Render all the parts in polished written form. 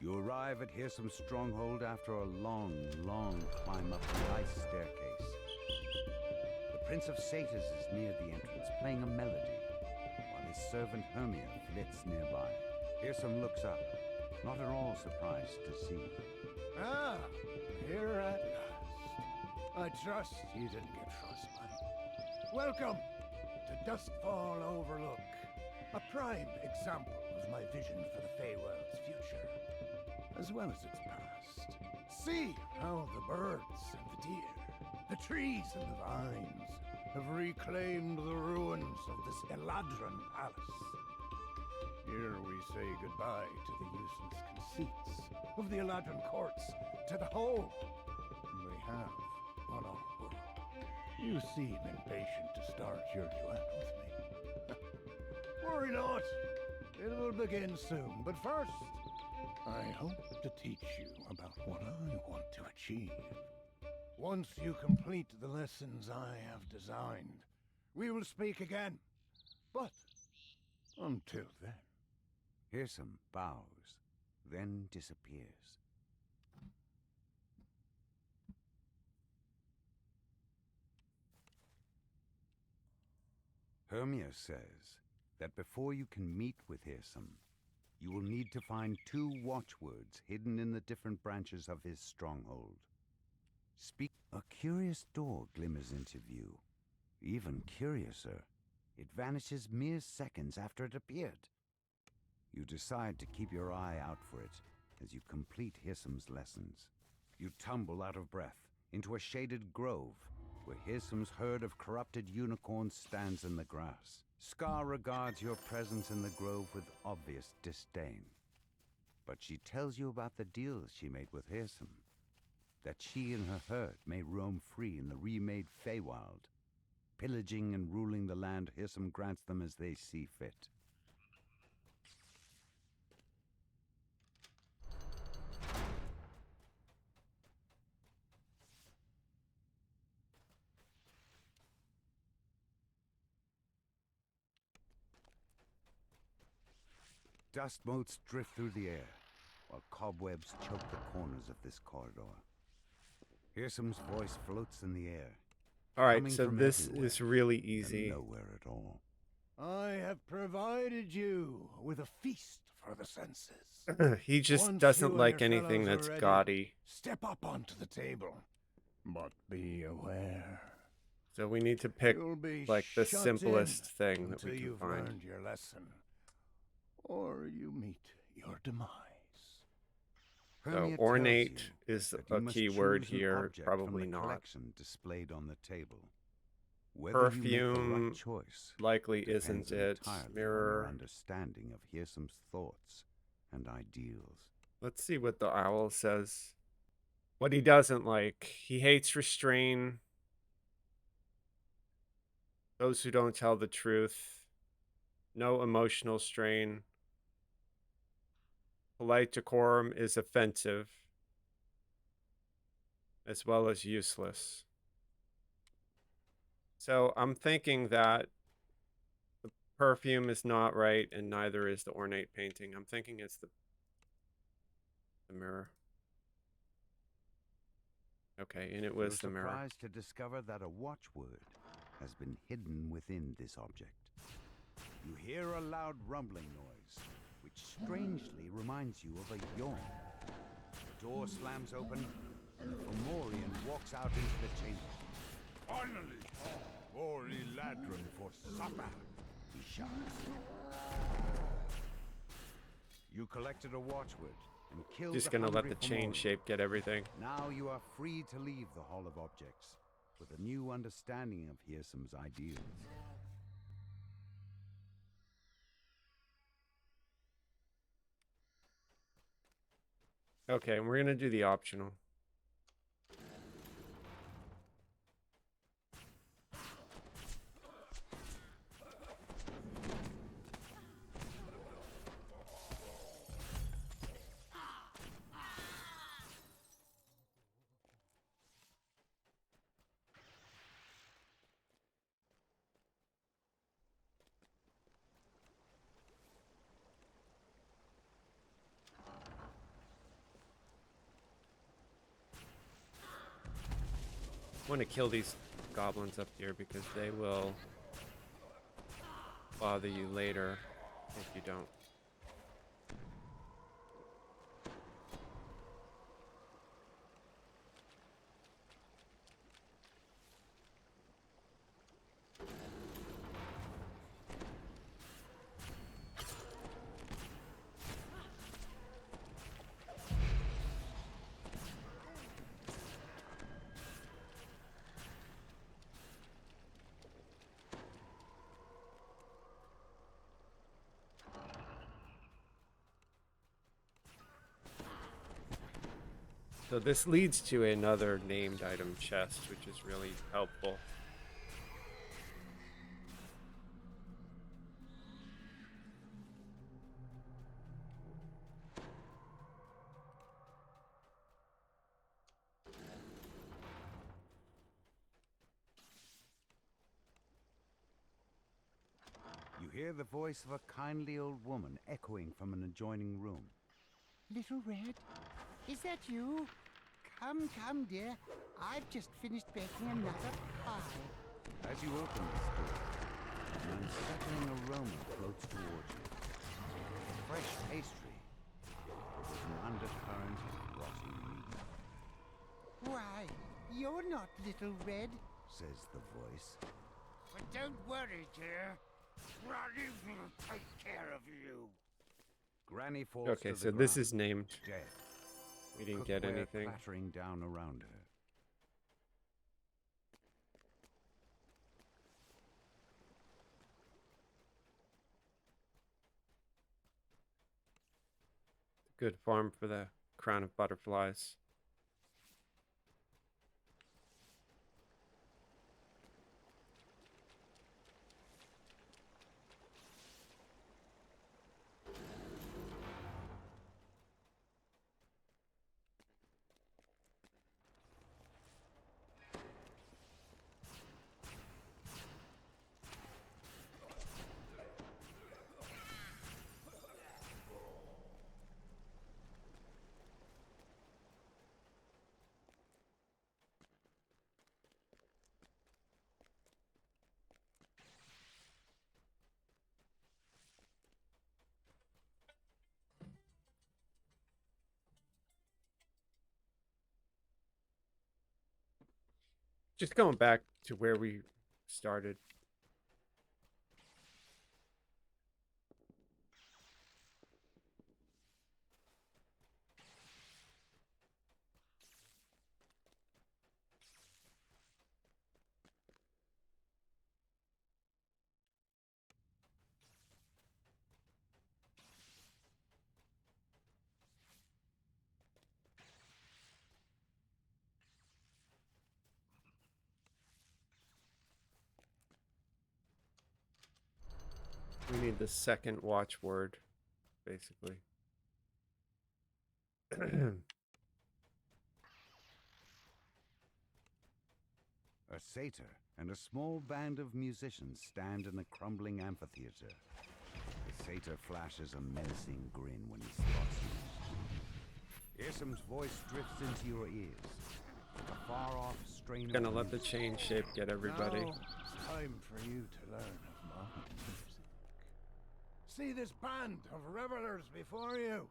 You arrive at Hearsom's stronghold after a long, long climb up the ice staircase. The Prince of Satyrs is near the entrance, playing a melody, while his servant Hermia flits nearby. Hearsom looks up, not at all surprised to see. Ah, here at last. I trust you didn't get frostbite. Welcome to Duskfall Overlook, a prime example of my vision for the Feyworld's future, as well as its past. See how the birds and the deer, the trees and the vines have reclaimed the ruins of this Eladrin palace. Here we say goodbye to the useless conceits of the Eladrin courts, to the hold they have on our world. You seem impatient to start your duet with me. Worry not, it will begin soon, but first, I hope to teach you about what I want to achieve. Once you complete the lessons I have designed, we will speak again. But until then... Hearsom bows, then disappears. Hermia says that before you can meet with Hearsom, you will need to find 2 watchwords hidden in the different branches of his stronghold. A curious door glimmers into view. Even curiouser, it vanishes mere seconds after it appeared. You decide to keep your eye out for it as you complete Hearsom's lessons. You tumble out of breath into a shaded grove where Hearsom's herd of corrupted unicorns stands in the grass. Scar regards your presence in the grove with obvious disdain. But she tells you about the deals she made with Hearsom, that she and her herd may roam free in the remade Feywild, pillaging and ruling the land Hearsom grants them as they see fit. Dust motes drift through the air, while cobwebs choke the corners of this corridor. Hearsom's voice floats in the air. Alright, so this is really easy. Nowhere at all. I have provided you with a feast for the senses. He just Once doesn't you like and your anything fellows that's are ready, gaudy. Step up onto the table, but be aware. So we need to pick You'll be like the shut simplest in thing that we until can you've find. learned your lesson, or you meet your demise. So Hermia ornate tells you is that a you must key word choose an here, object from probably the not. collection displayed on the table. Whether you make the Perfume right choice likely depends isn't it. entirely on your Mirror. understanding of Hearsom's thoughts and ideals. Let's see what the owl says. What he doesn't like. He hates restrain. Those who don't tell the truth. No emotional strain. Polite decorum is offensive, as well as useless. So I'm thinking that the perfume is not right, and neither is the ornate painting. I'm thinking it's the mirror. Okay, and it was the You're mirror. surprised to discover that a watchword has been hidden within this object. You hear a loud rumbling noise, which strangely reminds you of a yawn. The door slams open, and the Fomorian walks out into the chamber. Finally! More Eladrin for supper, he shouts. You collected a watchword and killed Just the gonna let hungry the chain Fomorian. shape get everything. Now you are free to leave the Hall of Objects with a new understanding of Hearsom's ideals. Okay, and we're gonna do the optional. want to kill these goblins up here because they will bother you later if you don't. So this leads to another named item chest, which is really helpful. You hear the voice of a kindly old woman echoing from an adjoining room. Little Red, is that you? Come, come, dear. I've just finished baking another pie. As you open this door, an unsettling aroma floats towards you. Fresh pastry with an undercurrent of rotting meat, Why, you're not Little Red. says the voice. But don't worry, dear. Granny will take care of you. Granny falls Okay, to the so this ground, is named. dead. We didn't get Cookware anything. clattering down around her. Good farm for the crown of butterflies. Just going back to where we started. We need the second watchword, basically. A satyr and a small band of musicians stand in a crumbling amphitheater. The satyr flashes a menacing grin when he spots you. Issam's voice drifts into your ears. A far-off strain Gonna of let the music. chain shape get everybody. Now it's time for you to learn of my music. See this band of revelers before you?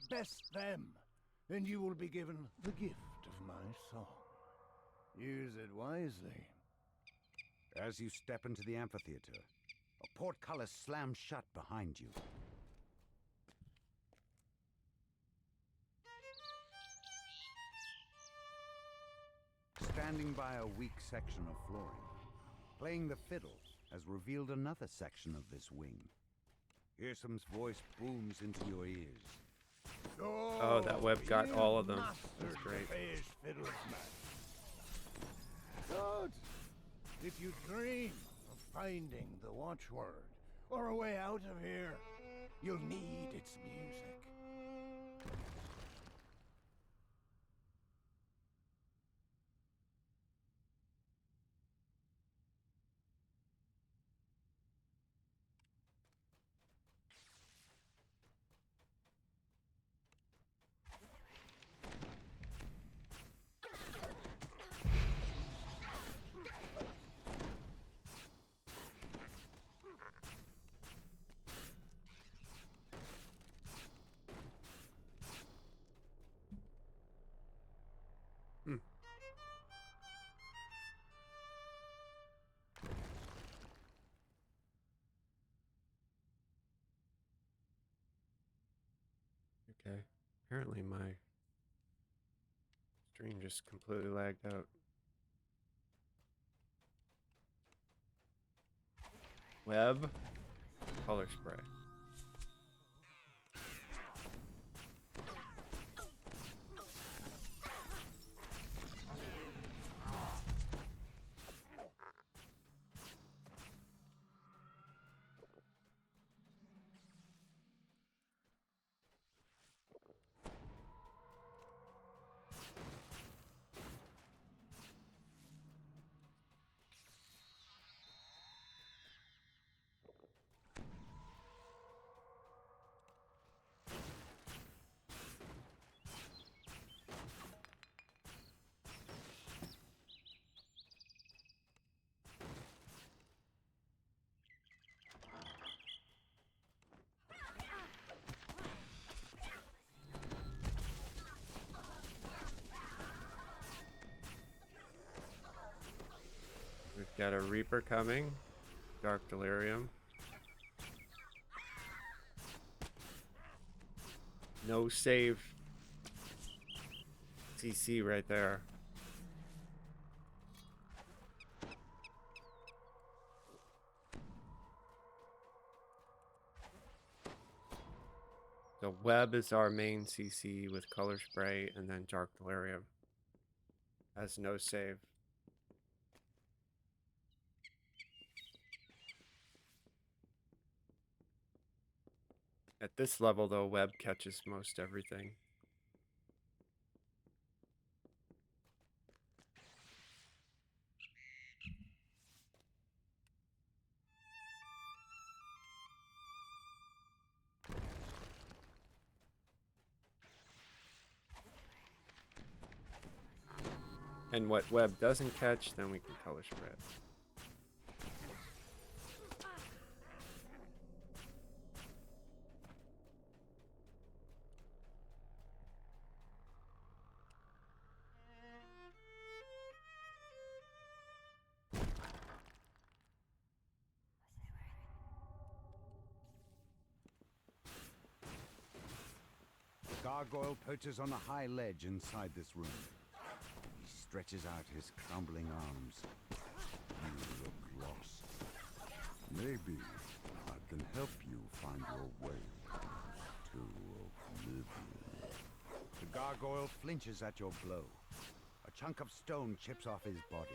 Best them, and you will be given the gift of my song. Use it wisely. As you step into the amphitheater, a portcullis slams shut behind you. Standing by a weak section of flooring, playing the fiddle, has revealed another section of this wing. Issam's voice booms into your ears. Oh, that web got you all of them. mastered That's great. the Phage fiddler's man. Good. If you dream of finding the watchword or a way out of here, you'll need its music. Apparently my stream just completely lagged out. Web, color spray. We've got a Reaper coming. Dark Delirium. No save. CC right there. The Web is our main CC with Color Spray, and then Dark Delirium has no save. At this level, though, Web catches most everything. And what Web doesn't catch, then we can Color Spray it. The gargoyle perches on a high ledge inside this room. He stretches out his crumbling arms. You look lost. Maybe I can help you find your way to oblivion. The gargoyle flinches at your blow. A chunk of stone chips off his body.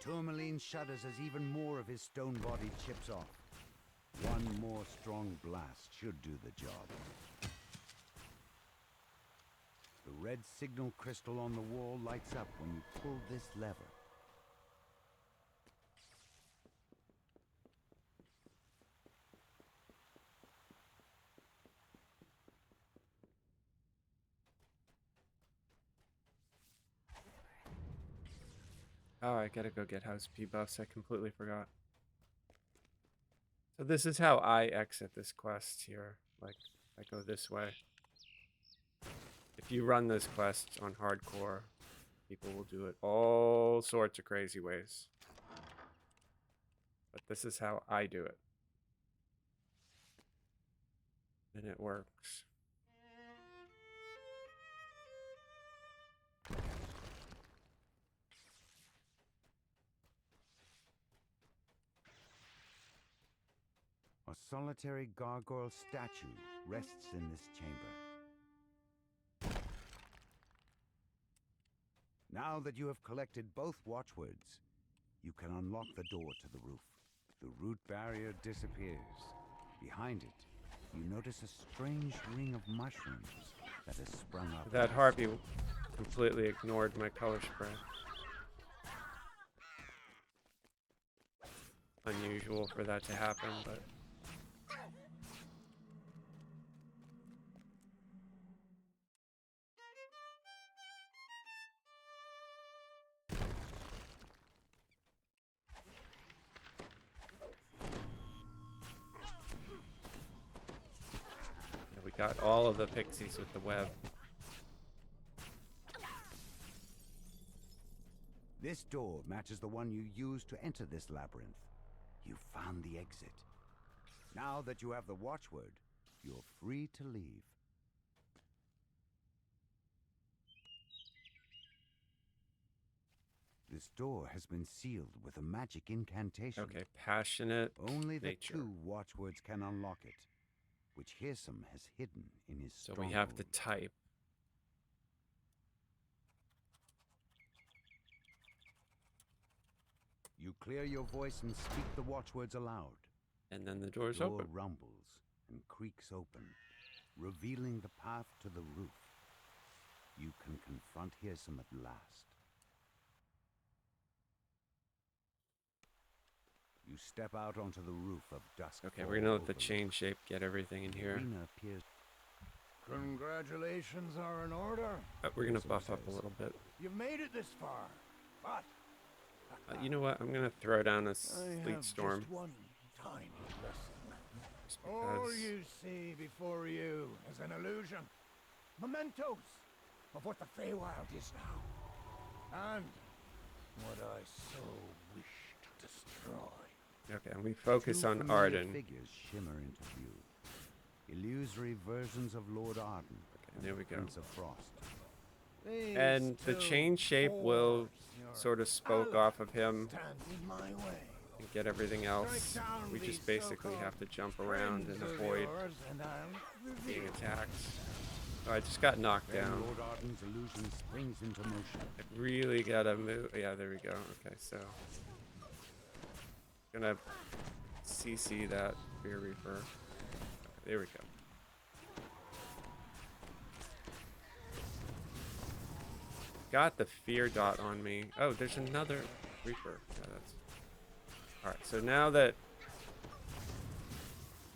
Tourmaline shudders as even more of his stone body chips off. One more strong blast should do the job. The red signal crystal on the wall lights up when you pull this lever. Oh, I gotta go get house P buffs. I completely forgot. So this is how I exit this quest here. Like, I go this way. If you run this quest on hardcore, people will do it all sorts of crazy ways. But this is how I do it. And it works. A solitary gargoyle statue rests in this chamber. Now that you have collected both watchwords, you can unlock the door to the roof. The root barrier disappears. Behind it, you notice a strange ring of mushrooms that has sprung up. That harpy completely ignored my color spray. Unusual for that to happen, but... we got all of the pixies with the web. This door matches the one you used to enter this labyrinth. You found the exit. Now that you have the watchword, you're free to leave. This door has been sealed with a magic incantation. Okay, passionate Only the nature. 2 watchwords can unlock it, which Hearsum has hidden in his So stronghold. we have to type. You clear your voice and speak the watchwords aloud. And then the door's Door open. rumbles and creaks open, revealing the path to the roof. You can confront Hearsum at last. You step out onto the roof of Dusk. Okay, we're gonna let the chain shape get everything in here. Arena appears. Congratulations are in order. We're gonna buff up a little bit. You've made it this far, but You know what? I'm gonna throw down a I sleet have storm. just one tiny lesson. Just All because. you see before you is an illusion. Mementos of what the Feywild is now. And what I so wish to destroy. Okay, and we focus 2 on familiar Arden. figures shimmer into view. Illusory versions of Lord Arden. Okay, there we go. Prince of Frost. These And the two chain shape will whores, your sort of spoke allies, off of him stand in my way. and get everything else. Strike down We these just basically so-called have to jump around and friends of avoid yours, and I'll being reveal attacked. Oh, I just got knocked Then down. Lord Arden's illusion springs into motion. I really gotta move. Yeah, there we go. Okay, so gonna CC that Fear Reaper. Okay, there we go. Got the fear dot on me. Oh, there's another Reaper. Yeah, that's alright. So now that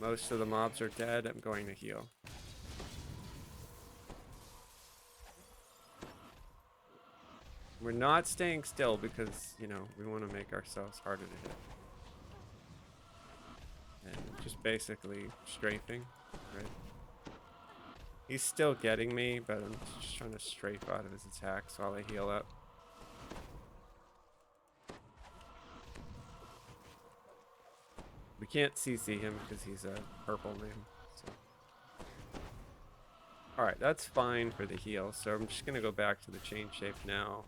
most of the mobs are dead, I'm going to heal. We're not staying still because, you know, we want to make ourselves harder to hit. And just basically strafing, right? He's still getting me, but I'm just trying to strafe out of his attacks while I heal up. We can't CC him because he's a purple name. So. Alright, that's fine for the heal. So I'm just going to go back to the chain shape now.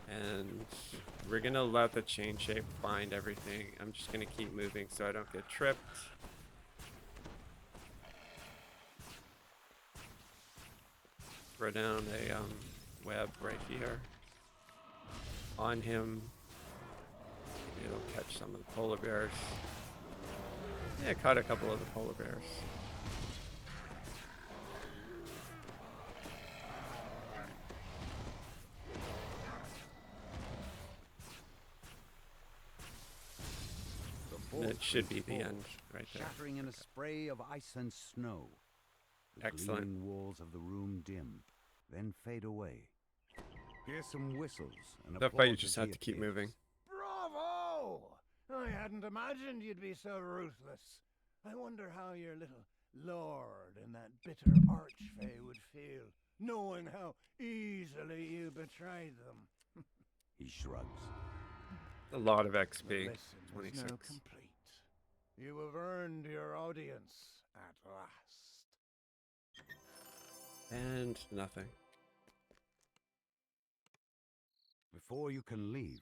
And we're going to let the chain shape find everything. I'm just going to keep moving so I don't get tripped. Throw down a web right here on him. Maybe it'll catch some of the polar bears. Yeah, caught a couple of the polar bears. The And it bolt should be springs the forward, end right there. shattering in a spray of ice and snow. The Excellent. gleaming walls of the room dim, then fade away. Hear some whistles and That fight you applause just as he had to keep appears. moving. Bravo! I hadn't imagined you'd be so ruthless. I wonder how your little lord and that bitter archfey would feel, knowing how easily you betrayed them. He shrugs. A lot of The XP. lesson is 26. now complete. You have earned your audience at last. And nothing. Before you can leave,